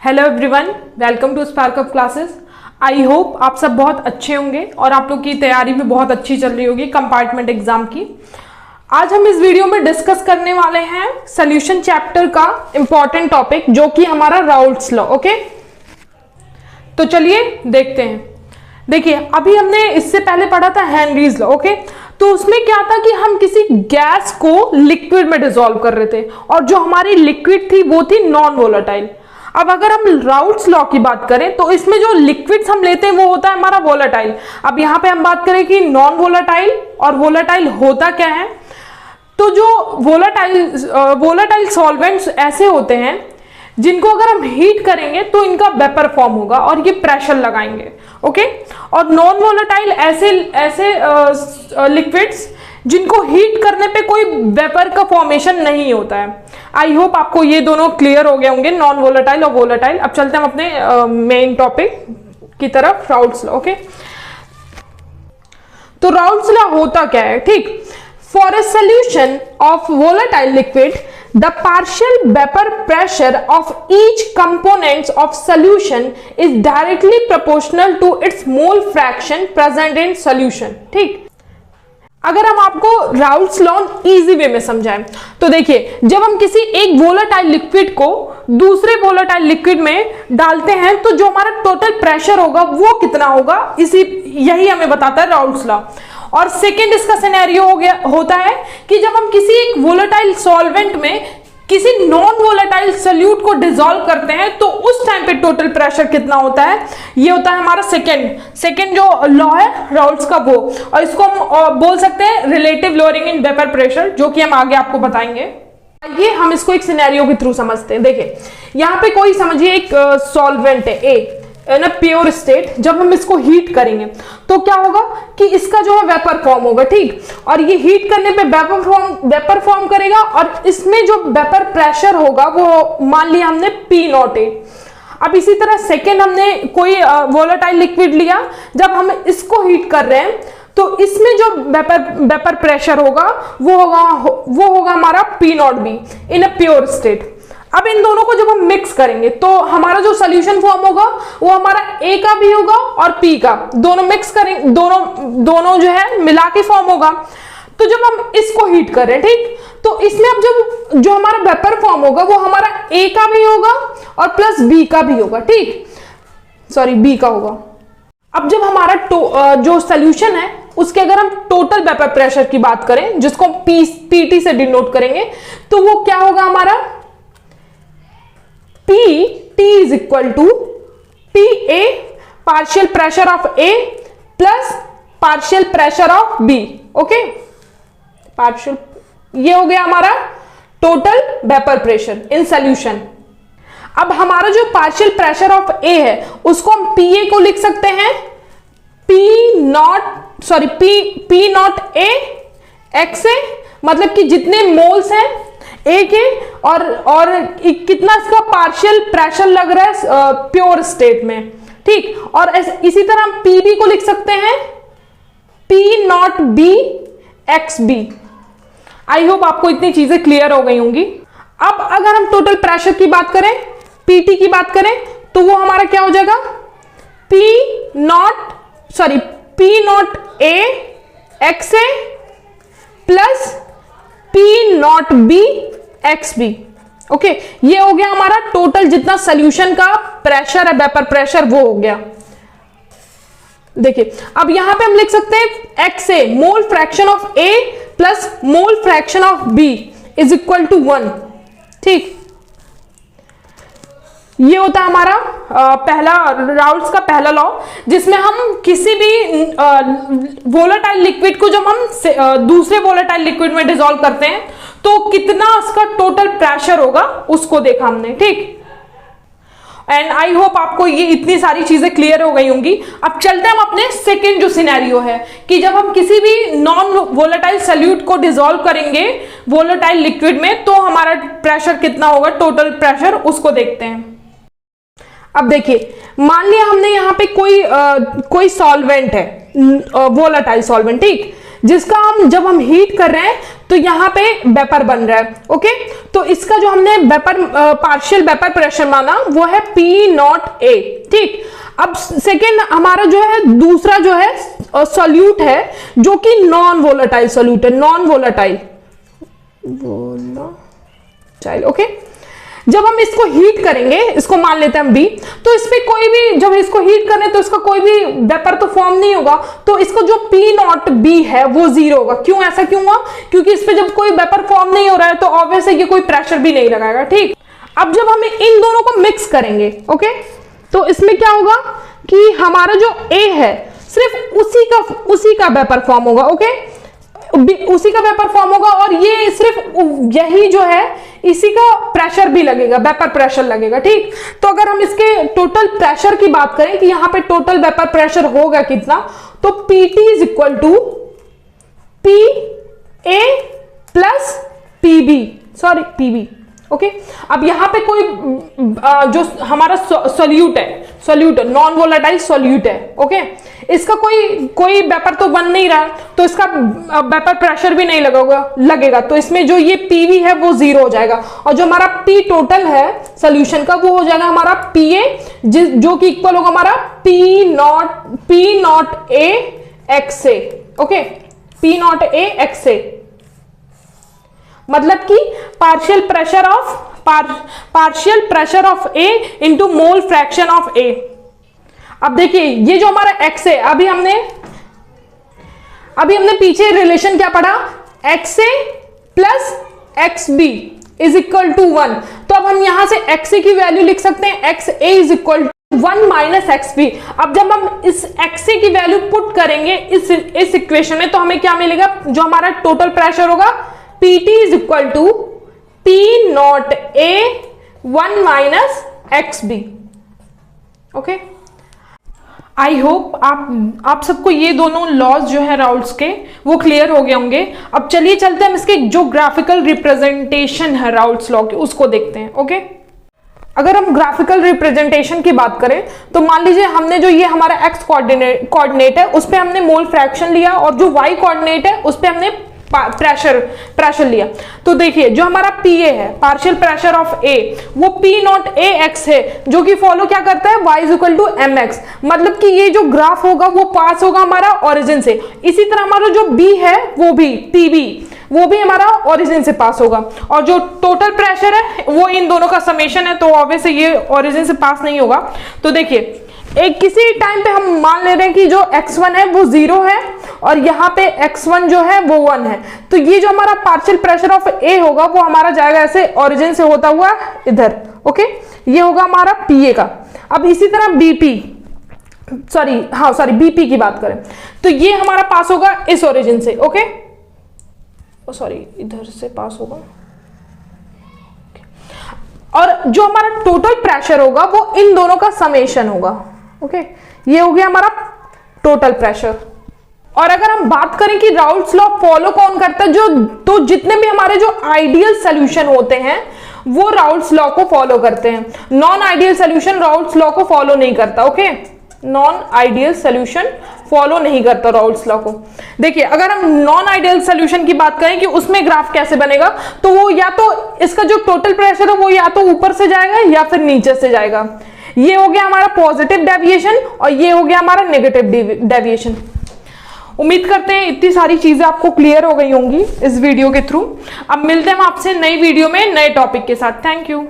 Hello everyone, welcome to Spark of Classes. I hope आप सब बहुत अच्छे होंगे और आप लोग की तैयारी भी बहुत अच्छी चल रही होगी कंपार्टमेंट एग्जाम की। आज हम इस वीडियो में डिस्कस करने वाले हैं सॉल्यूशन चैप्टर का इंपॉर्टेंट टॉपिक जो कि हमारा राउल्ट्स लॉ। ओके, तो चलिए देखते हैं। देखिए, अभी हमने इससे पहले पढ़ा था हेनरीज लॉ। ओके, तो उसमें क्या था कि हम किसी गैस को लिक्विड में डिसॉल्व कर रहे थे और जो हमारी लिक्विड थी वो थी नॉन वोलेटाइल। अब अगर हम राउल्ट्स लॉ की बात करें तो इसमें जो लिक्विड्स हम लेते हैं वो होता है हमारा वोलेटाइल। अब यहां पे हम बात करें कि नॉन वोलेटाइल और वोलेटाइल होता क्या है, तो जो वोलेटाइल सॉल्वेंट्स ऐसे होते हैं जिनको अगर हम हीट करेंगे तो इनका वेपर फॉर्म होगा और ये प्रेशर लगाएंगे। ओके, और नॉन वोलेटाइल ऐसे लिक्विड्स जिनको हीट करने पे कोई वेपर का फॉर्मेशन नहीं होता है। आई होप आपको ये दोनों क्लियर हो गए होंगे, नॉन वोलेटाइल और वोलेटाइल। अब चलते हैं हम अपने मेन टॉपिक की तरफ, राउल्ट्स लॉ। ओके, तो राउल्ट्स लॉ होता क्या है, ठीक। For a solution of volatile liquid the partial vapor pressure of each component of solution is directly proportional to its mole fraction present in solution। ठीक, अगर हम आपको राउल्ट्स लॉ इजी वे में समझाएं तो देखिए, जब हम किसी एक वोलेटाइल लिक्विड को दूसरे वोलेटाइल लिक्विड में डालते हैं तो जो हमारा टोटल प्रेशर होगा वो कितना होगा, यही हमें बताता है राउल्ट्स लॉ। और सेकेंड इसका सिनेरियो होता है कि जब हम किसी एक वोलेटाइल सॉल्वेंट में किसी नॉन वोलेटाइल सोल्यूट को डिसॉल्व करते हैं तो उस टाइम पे टोटल प्रेशर कितना होता है, ये होता है हमारा सेकेंड जो लॉ है राउल्ट्स का वो। और इसको हम बोल सकते हैं relative lowering in vapour pressure, जो कि हम आगे आपको बताएंगे। ये हम इसको एक सिनेरियो के थ्रू समझते हैं। देखिए, यहाँ पे कोई समझिए एक सॉल्वेंट है ए इन अ प्योर स्टेट। जब हम इसको हीट करेंगे तो क्या होगा कि इसका जो है वेपर फॉर्म होगा, ठीक। और ये हीट करने पे वेपर फॉर्म करेगा और इसमें जो वेपर प्रेशर होगा वो मान लिया हमने P0 है। अब इसी तरह सेकेंड हमने कोई वोलेटाइल लिक्विड लिया, जब हम इसको हीट कर रहे हैं तो इसमें जो वेपर प्रेशर होगा वो होगा हमारा P0B in a pure state. अब इन दोनों को जब हम मिक्स करेंगे तो हमारा जो सोल्यूशन फॉर्म होगा वो हमारा A का भी होगा और P का, दोनों मिक्स करेंगे, दोनों जो है मिला के फॉर्म होगा। तो जब हम इसको हीट कर रहे हैं, ठीक, तो इसमें अब जो हमारा वेपर फॉर्म होगा वो हमारा A का भी होगा और प्लस B का भी होगा, ठीक, सॉरी B का होगा। अब जब हमारा जो सोल्यूशन है उसके अगर हम टोटल वेपर प्रेशर की बात करें जिसको PT से डिनोट करेंगे तो वो क्या होगा हमारा T is equal to PA partial pressure of A plus partial pressure of B। Okay, partial, ये हो गया हमारा total vapour pressure in solution. अब हमारा जो पार्शियल प्रेशर ऑफ A है उसको हम PA को लिख सकते हैं P0 A XA, मतलब कि जितने मोल्स हैं A के और कितना इसका पार्शियल प्रेशर लग रहा है प्योर स्टेट में, ठीक। और इसी तरह हम PB को लिख सकते हैं P0B XB। आई होप आपको इतनी चीजें क्लियर हो गई होंगी। अब अगर हम टोटल प्रेशर की बात करें, PT की बात करें तो वो हमारा क्या हो जाएगा P0A XA plus P0B XB। Okay, ये हो गया हमारा टोटल जितना सोल्यूशन का प्रेशर है, वेपर प्रेशर, वो हो गया। देखिए, अब यहां पे हम लिख सकते हैं XA mole fraction of A plus mole fraction of B is equal to 1, ठीक। ये होता है हमारा पहला राउल्ट्स का पहला लॉ, जिसमें हम किसी भी वोलेटाइल लिक्विड को जब हम दूसरे वोलेटाइल लिक्विड में डिसॉल्व करते हैं तो कितना उसका टोटल प्रेशर होगा उसको देखा हमने, ठीक। एंड आई होप आपको ये इतनी सारी चीजें क्लियर हो गई होंगी। अब चलते हैं हम अपने सेकेंड जो सिनेरियो है कि जब हम किसी भी नॉन वोलेटाइल सोल्यूट को डिसॉल्व करेंगे वोलेटाइल लिक्विड में तो हमारा प्रेशर कितना होगा, टोटल प्रेशर, उसको देखते हैं। अब देखिए, मान लिया हमने यहाँ पे कोई सॉल्वेंट है, वोलेटाइल सॉल्वेंट, ठीक, जिसका हम जब हम हीट कर रहे हैं तो यहाँ पे वेपर बन रहा है। ओके, तो इसका जो हमने वेपर पार्शियल वेपर प्रेशर माना वो है P नॉट ए। ठीक, अब सेकेंड हमारा जो है दूसरा जो है सॉल्यूट है जो कि नॉन वोलेटाइल सॉल्यूट है, नॉन वोलेटाइल। ओके, जब हम इसको हीट करेंगे, इसको मान लेते हैं हम बी, तो इस पे कोई भी जब इसको हीट करें तो इसका कोई भी वेपर तो फॉर्म नहीं होगा, तो इसको जो पी नॉट बी है वो जीरो होगा। क्यों, ऐसा क्यों हुआ? क्योंकि इस पे जब कोई वेपर फॉर्म नहीं हो रहा है तो ऑब्वियस है ये कोई प्रेशर भी नहीं लगाएगा। ठीक, अब जब हम इन दोनों को मिक्स करेंगे, ओके, तो इसमें क्या होगा कि हमारा जो ए है सिर्फ उसी का वेपर फॉर्म होगा। ओके, उसी का वेपर फॉर्म होगा और ये सिर्फ यही जो है इसी का प्रेशर भी लगेगा, वेपर प्रेशर लगेगा। ठीक, तो अगर हम इसके टोटल प्रेशर की बात करें कि यहां पे टोटल वेपर प्रेशर होगा कितना, तो PT is equal to PA plus PB, sorry PB। Okay, अब यहां पे कोई जो हमारा सॉल्यूट है नॉन वोलेटाइल सॉल्यूट है। ओके, इसका कोई वेपर तो बन नहीं रहा है तो इसका वेपर प्रेशर भी नहीं लगेगा, तो इसमें जो ये PV है वो जीरो हो जाएगा और जो हमारा P टोटल है सोल्यूशन का वो हो जाएगा हमारा PA, जो कि इक्वल होगा हमारा P naught A x A। Okay, P naught A x A, मतलब कि partial pressure of A into mole fraction of A। अब देखिए ये जो हमारा x है, अभी हमने पीछे रिलेशन क्या पढ़ा, XA plus XB is equal to 1। तो अब हम यहां से XA की वैल्यू लिख सकते हैं, XA is equal to 1 minus XB। अब जब हम इस XA की वैल्यू पुट करेंगे इस इक्वेशन में तो हमें क्या मिलेगा, जो हमारा टोटल प्रेशर होगा PT is equal to P naught A 1 minus XB। Okay, I hope आप सबको ये दोनों लॉज जो है राउल्ट्स के वो क्लियर हो गए होंगे। अब चलिए चलते हैं हम इसके जो ग्राफिकल रिप्रेजेंटेशन है राउल्ट्स लॉ के उसको देखते हैं। ओके, अगर हम ग्राफिकल रिप्रेजेंटेशन की बात करें तो मान लीजिए हमने जो ये हमारा x कोऑर्डिनेट है उस पे हमने मोल फ्रैक्शन लिया और जो y कोऑर्डिनेट है उस पे हमने प्रेशर लिया। तो देखिए जो हमारा PA है, पार्शियल प्रेशर ऑफ A, वो P नॉट A x है जो कि फॉलो क्या करता है, y is equal to mx। मतलब कि ये जो ग्राफ होगा वो पास होगा हमारा ओरिजिन से। इसी तरह हमारा जो B है वो भी PB, वो भी हमारा ओरिजिन से पास होगा और जो टोटल प्रेशर है वो इन दोनों का समेशन है, तो ऑब्वियसली ये ओरिजिन से पास नहीं होगा। तो देखिए एक किसी टाइम पे हम मान ले रहे हैं कि जो x1 है वो 0 है और यहाँ पे x1 जो है वो 1 है, तो ये जो हमारा पार्शियल प्रेशर ऑफ A होगा वो हमारा जाएगा ऐसे ओरिजिन से होता हुआ इधर। ओके, ये होगा हमारा PA का। अब इसी तरह BP की बात करें तो ये हमारा पास होगा इस ओरिजिन से। ओके, सॉरी इधर से पास होगा और जो हमारा टोटल प्रेशर होगा वो इन दोनों का समेशन होगा। ओके, ये हो गया हमारा टोटल प्रेशर। और अगर हम बात करें कि राउल्ट्स लॉ फॉलो कौन करता है, तो जितने भी हमारे जो आइडियल सॉल्यूशन होते हैं वो राउल्ट्स लॉ को फॉलो करते हैं। Non ideal solution Raoult's law को फॉलो नहीं करता। Okay, non ideal solution follow नहीं करता राउल्ट्स लॉ को। देखिए अगर हम नॉन आइडियल सॉल्यूशन की बात करें कि उसमें ग्राफ कैसे बनेगा, तो वो या तो इसका जो टोटल प्रेशर है वो या तो ऊपर से जाएगा या फिर नीचे से जाएगा। ये हो गया हमारा पॉजिटिव डेविएशन और ये हो गया हमारा नेगेटिव डेविएशन। उम्मीद करते हैं इतनी सारी चीजें आपको क्लियर हो गई होंगी इस वीडियो के थ्रू। अब मिलते हैं आपसे नई वीडियो में नए टॉपिक के साथ। Thank you.